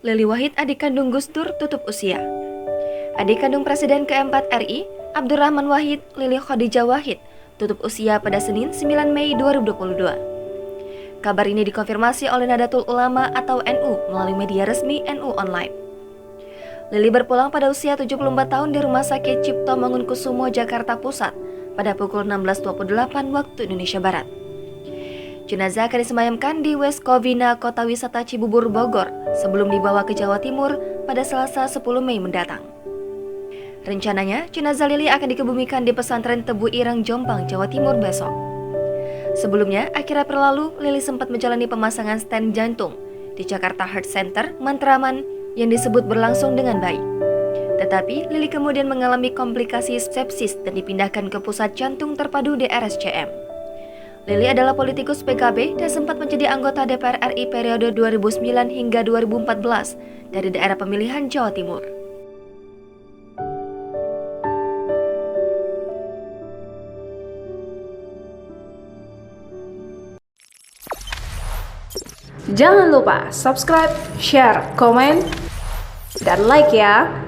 Lili Wahid adik kandung Gus Dur tutup usia. Adik kandung Presiden keempat RI, Abdurrahman Wahid, Lili Khadijah Wahid, tutup usia pada Senin 9 Mei 2022. Kabar ini dikonfirmasi oleh Nahdlatul Ulama atau NU melalui media resmi NU Online. Lili berpulang pada usia 74 tahun di Rumah Sakit Cipto Mangunkusumo, Jakarta Pusat pada pukul 16.28 waktu Indonesia Barat. Jenazah akan disemayamkan di West Covina, Kota Wisata Cibubur, Bogor, sebelum dibawa ke Jawa Timur pada Selasa 10 Mei mendatang. Rencananya, jenazah Lili akan dikebumikan di pesantren Tebu Ireng, Jombang, Jawa Timur besok. Sebelumnya, akhir April lalu, Lili sempat menjalani pemasangan stent jantung di Jakarta Heart Center, Matraman, yang disebut berlangsung dengan baik. Tetapi, Lili kemudian mengalami komplikasi sepsis dan dipindahkan ke Pusat Jantung Terpadu di RSCM. Lili adalah politikus PKB dan sempat menjadi anggota DPR RI periode 2009 hingga 2014 dari daerah pemilihan Jawa Timur. Jangan lupa subscribe, share, komen, dan like ya!